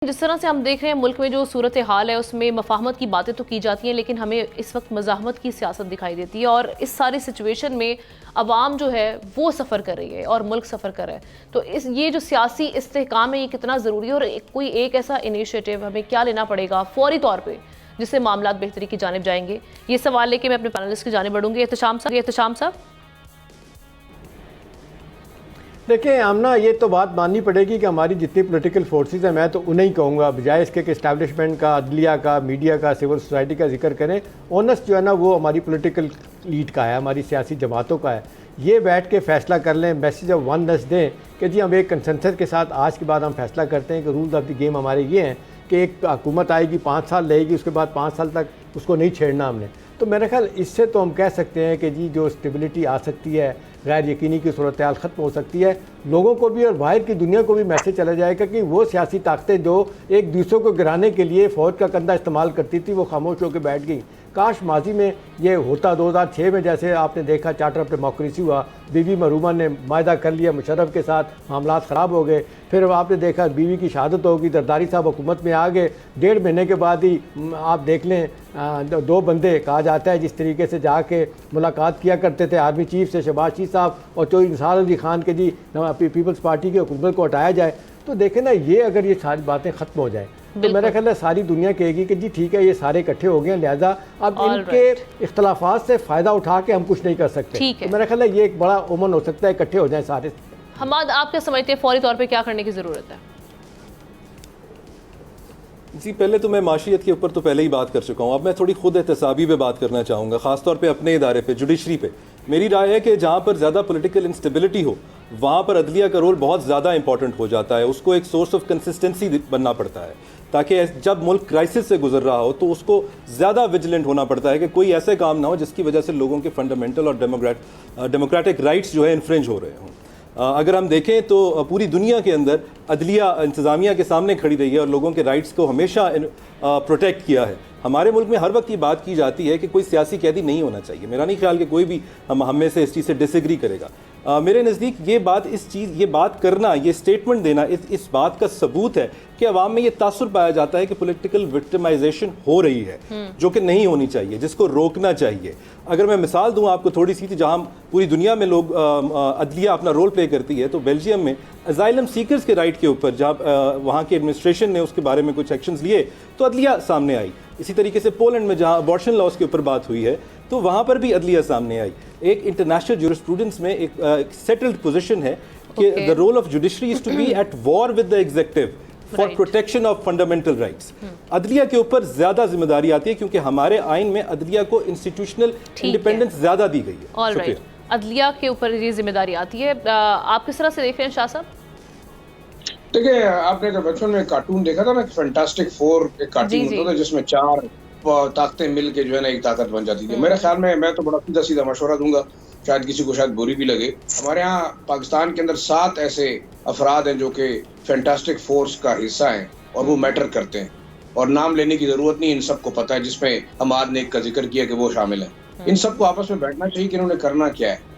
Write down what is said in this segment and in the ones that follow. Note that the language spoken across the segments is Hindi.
जिस तरह से हम देख रहे हैं मुल्क में जो सूरत हाल है उसमें मफाहमत की बातें तो की जाती हैं, लेकिन हमें इस वक्त मज़ाहमत की सियासत दिखाई देती है। और इस सारी सिचुएशन में अवाम जो है वो सफ़र कर रही है और मुल्क सफ़र कर रहा है। तो ये जो सियासी इस्तेहकाम है ये कितना ज़रूरी है और कोई एक ऐसा इनिशिएटिव हमें क्या लेना पड़ेगा फौरी तौर पर जिससे मामला बेहतरी की जानिब जाएंगे, ये सवाल लेके मैं अपने पैनलिस्ट की जानिब बढ़ूंगी। एहतशाम साहब देखिए आमना, ये तो बात माननी पड़ेगी कि हमारी जितनी पॉलिटिकल फोर्सेस हैं, मैं तो उन्हें ही कहूँगा, बजाय इसके कि इस्टेब्लिशमेंट का, अदलिया का, मीडिया का, सिविल सोसाइटी का जिक्र करें, ओनस जो है ना वो हमारी पॉलिटिकल लीड का है, हमारी सियासी जमातों का है। ये बैठ के फैसला कर लें, मैसेज ऑफ वननेस दें कि जी हम एक कंसेंसस के साथ आज के बाद हम फैसला करते हैं कि रूल्स ऑफ द गेम हमारे ये हैं कि एक हुकूमत आएगी 5 साल रहेगी, उसके बाद 5 साल तक उसको नहीं छेड़ना हमने। तो मेरे ख्याल इससे तो हम कह सकते हैं कि जी जो स्टेबिलिटी आ सकती है, गैर यकीनी की सूरत हाल ख़त्म हो सकती है, लोगों को भी और बाहर की दुनिया को भी मैसेज चला जाएगा कि वो सियासी ताकतें जो एक दूसरों को गिराने के लिए फ़ौज का कंधा इस्तेमाल करती थी वो खामोश होकर बैठ गई। काश माजी में ये होता। 2006 में जैसे आपने देखा चार्टर ऑफ डेमोक्रेसी हुआ, बीवी मरूमा ने मायदा कर लिया मुशर्रफ के साथ, मामला ख़राब हो गए। फिर आपने देखा बीवी की शहादत होगी, जरदारी साहब हुकूमत में आ गए, 1.5 महीने के बाद ही आप देख लें 2 बंदे कहा जाता है जिस तरीके से जाके मुलाकात किया करते थे आर्मी चीफ से, शहबाज शीख साहब और चौधरी निसार अली खान के जी पीपल्स पार्टी की हुकूमत को हटाया जाए। तो देखें ना, ये अगर ये सारी बातें ख़त्म हो जाए तो मेरा ख्याल है सारी दुनिया कहेगी कि जी ठीक है ये सारे इकट्ठे हो गए हैं, लिहाजा अब इनके इख्तलाफात से फ़ायदा उठा के हम कुछ नहीं कर सकते। तो मेरा ख्याल है ये एक बड़ा ओमन हो सकता है, इकट्ठे हो जाए सारे। हमाद, आप क्या समझते हैं फौरी तौर पे क्या करने की ज़रूरत है? जी, पहले तो मैं माशियत के ऊपर तो पहले ही बात कर चुका हूँ। अब मैं थोड़ी खुद एहतसाबी पे बात करना चाहूँगा, ख़ासतौर पे अपने इदारे पे, जुडिशरी पे। मेरी राय है कि जहाँ पर ज़्यादा पॉलिटिकल इंस्टेबिलिटी हो वहाँ पर अदलिया का रोल बहुत ज़्यादा इंपॉर्टेंट हो जाता है। उसको एक सोर्स ऑफ कंसिस्टेंसी बनना पड़ता है ताकि जब मुल्क क्राइसिस से गुजर रहा हो तो उसको ज़्यादा विजिलेंट होना पड़ता है कि कोई ऐसे काम ना हो जिसकी वजह से लोगों के फंडामेंटल और डेमोक्रेटिक राइट्स जो है इन्फ्रिंज हो रहे हों। अगर हम देखें तो पूरी दुनिया के अंदर अदलिया इंतज़ामिया के सामने खड़ी रही है और लोगों के राइट्स को हमेशा प्रोटेक्ट किया है। हमारे मुल्क में हर वक्त ये बात की जाती है कि कोई सियासी कैदी नहीं होना चाहिए। मेरा नहीं ख्याल कि कोई भी हम में से इस चीज़ से डिसएग्री करेगा। मेरे नज़दीक ये बात करना, ये स्टेटमेंट देना इस बात का सबूत है कि अवाम में ये तासुर पाया जाता है कि पॉलिटिकल विक्टिमाइजेशन हो रही है, जो कि नहीं होनी चाहिए, जिसको रोकना चाहिए। अगर मैं मिसाल दूं आपको थोड़ी सी, जहां पूरी दुनिया में लोग अदलिया अपना रोल प्ले करती है, तो बेल्जियम में अजाइलम सीकर्स के राइट के ऊपर जहाँ वहाँ की एडमिनिस्ट्रेशन ने उसके बारे में कुछ एक्शंस लिए तो अदलिया सामने आई। इसी तरीके से पोलैंड में जहाँ अबॉर्शन लॉज के ऊपर बात हुई है तो वहाँ पर भी अदलिया सामने आई। एक इंटरनेशनल ज्यूरिस्प्रूडेंस में एक सेटल्ड पोजीशन है कि the role of judiciary is to be at war with the executive for protection of fundamental rights. अदलिया के ऊपर ज्यादा जिम्मेदारी आती है क्योंकि हमारे आइन में अदलिया को इंस्टीट्यूशनल इंडिपेंडेंस ज्यादा दी गई है। ऑलराइट, अदलिया के ऊपर ये जिम्मेदारी आती है। आप किस तरह से देख रहे हैं शाह साहब? देखिए, आपने जब बचपन में कार्टून देखा था ना, फैंटास्टिक फोर एक कार्टून होता था जिसमें 4 ताकतें मिल के जो है ना एक ताकत बन जाती थी। मेरे ख्याल में, मैं तो बड़ा सीधा सीधा मशवरा दूंगा, शायद किसी को शायद बुरी भी लगे। हमारे यहाँ पाकिस्तान के अंदर 7 ऐसे अफराद हैं जो कि फैंटास्टिक फोर्स का हिस्सा हैं और वो मैटर करते हैं, और नाम लेने की जरूरत नहीं, इन सबको पता है, जिसमें हमाद ने एक का जिक्र किया कि वो शामिल है। इन सबको आपस में बैठना चाहिए कि इन्होंने करना क्या है,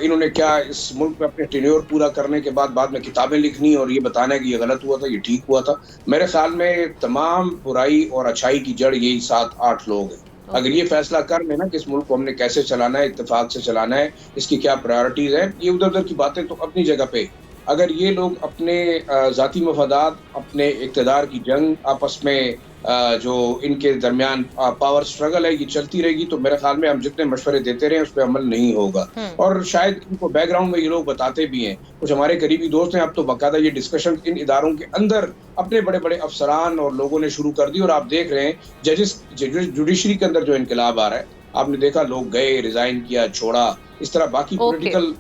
इन्होंने क्या इस मुल्क में अपने टेन्योर पूरा करने के बाद में किताबें लिखनी और ये बताना है कि ये गलत हुआ था, ये ठीक हुआ था। मेरे ख्याल में तमाम बुराई और अच्छाई की जड़ यही 7-8 लोग हैं। अगर ये फैसला कर लेना कि इस मुल्क को हमने कैसे चलाना है, इत्तेफाक से चलाना है, इसकी क्या प्रायोरिटीज है, ये उधर उधर की बातें तो अपनी जगह पे, अगर ये लोग अपने ज़ाती मफादात, अपने इक़्तिदार की जंग, आपस में जो इनके दरमियान पावर स्ट्रगल है, ये चलती रहेगी, तो मेरे ख्याल में हम जितने मशवरे देते रहे उस पर अमल नहीं होगा। और शायद इनको बैकग्राउंड में ये लोग बताते भी हैं, कुछ हमारे करीबी दोस्त हैं, अब तो बाकायदा ये डिस्कशन इन इदारों के अंदर अपने बड़े बड़े अफसरान और लोगों ने शुरू कर दी। और आप देख रहे हैं जुडिशरी के अंदर जो इनकलाब आ रहा है, आपने देखा लोग गए, रिजाइन किया, छोड़ा, इस तरह बाकी पॉलिटिकल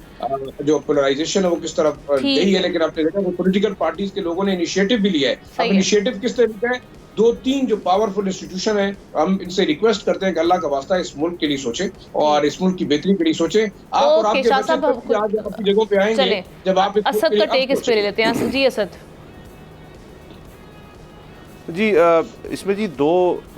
जो पोलराइजेशन है वो किस तरफ गई है। लेकिन आपने देखा वो पॉलिटिकल पार्टीज के लोगों ने इनिशिएटिव भी लिया है। अब इनिशिएटिव किस तरह का है, 2-3 जो पावरफुल इंस्टीट्यूशन है, हम इनसे रिक्वेस्ट करते हैं कि अल्लाह का वास्ता इस मुल्क के लिए सोचे और इस मुल्क की बेहतरी के लिए सोचे। आप और आपके बच्चे अपनी जगहों पे आएंगे जब आप असद का टेक इस पे ले लेते हैं। जी असद जी, इसमें जी 2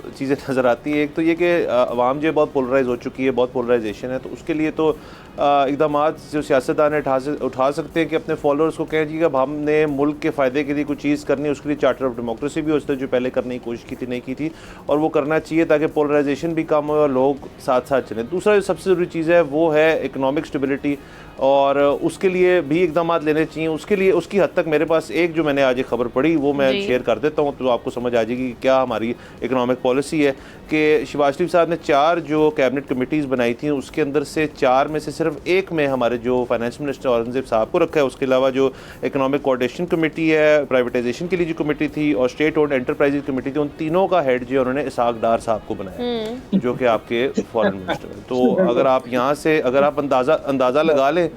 चीज़ें नज़र आती हैं। एक तो ये कि अवाम जो बहुत पोलराइज हो चुकी है, बहुत पोलराइजेशन है, तो उसके लिए तो इक़दाम जो सियासतदान उठा सकते हैं कि अपने फॉलोअर्स को कहें कि अब हमने मुल्क के फ़ायदे के लिए कुछ चीज़ करनी है, उसके लिए चार्टर ऑफ डेमोक्रेसी भी उसने जो पहले करने की कोशिश की थी, नहीं की थी, और वो करना चाहिए ताकि पोलराइजेशन भी कम हो और लोग साथ साथ चलें। दूसरा जो सबसे ज़रूरी चीज़ है वो है इकनॉमिक स्टेबिलिटी, और उसके लिए भी इक़दाम लेने चाहिए। उसके लिए उसकी हद तक मेरे पास एक जो मैंने आज एक खबर पढ़ी वो मैं शेयर कर देता हूँ, तो आपको समझ आ जाएगी कि क्या हमारी इकनॉमिक पॉलिसी है। कि शहबाज शरीफ साहब ने 4 जो कैबिनेट कमेटीज़ बनाई थी, उसके अंदर से 4 में से सिर्फ एक में हमारे जो फाइनेंस मिनिस्टर औरंगज़ेब साहब को रखा है। उसके अलावा जो इकनॉमिक कोऑर्डिनेशन कमेटी है, प्राइवेटाइजेशन के लिए जो कमेटी थी, और स्टेट ओन्ड एंटरप्राइजेज कमेटी थी, उन तीनों का हेड जो उन्होंने इसहाक डार साहब को बनाया, जो कि आपके फॉरेन मिनिस्टर हैं। तो अगर आप यहाँ से अगर आप अंदाज़ा लगा लें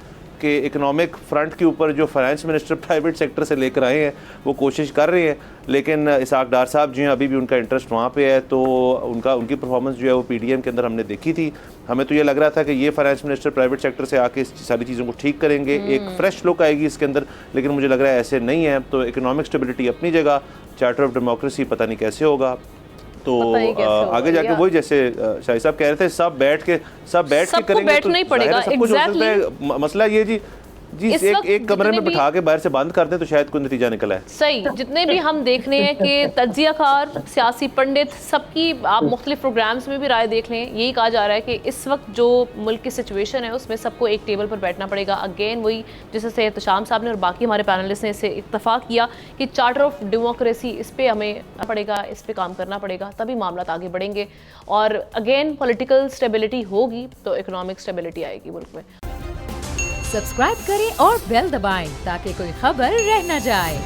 कि इकोनॉमिक फ्रंट के ऊपर जो फाइनेंस मिनिस्टर प्राइवेट सेक्टर से लेकर आए हैं वो कोशिश कर रहे हैं, लेकिन इसहाक डार साहब जो हैं अभी भी उनका इंटरेस्ट वहाँ पे है। तो उनकी परफॉर्मेंस जो है वो PDM के अंदर हमने देखी थी। हमें तो ये लग रहा था कि ये फाइनेंस मिनिस्टर प्राइवेट सेक्टर से आके इस सारी चीज़ों को ठीक करेंगे, एक फ्रेश लुक आएगी इसके अंदर, लेकिन मुझे लग रहा है ऐसे नहीं है। तो इकोनॉमिक स्टेबिलिटी अपनी जगह, चार्टर ऑफ डेमोक्रेसी पता नहीं कैसे होगा। तो आगे जाके वही जैसे शाही साहब कह रहे थे, सब बैठ के करेंगे, बैठना ही पड़ेगा। एग्जैक्टली मसला ये जी एक कमरे में बिठा के बाहर से बंद कर दें तो शायद कोई नतीजा निकला है। सही, जितने भी हम देख रहे हैं कि तज्जियाकार, सियासी पंडित, सबकी आप मुख्तलिफ प्रोग्राम्स में भी राय देख लें, यही कहा जा रहा है कि इस वक्त जो मुल्क की सिचुएशन है उसमें सबको एक टेबल पर बैठना पड़ेगा। अगेन वही जिससे एहतशाम साहब ने और बाकी हमारे पैनलिस्ट ने इसे इत्तफाक किया कि चार्टर ऑफ डेमोक्रेसी, इस पर हमें पड़ेगा, इस पर काम करना पड़ेगा, तभी मामला आगे बढ़ेंगे। और अगेन पॉलिटिकल स्टेबिलिटी होगी तो इकोनॉमिक स्टेबिलिटी आएगी मुल्क में। सब्सक्राइब करें और बेल दबाएं ताकि कोई खबर रह न जाए।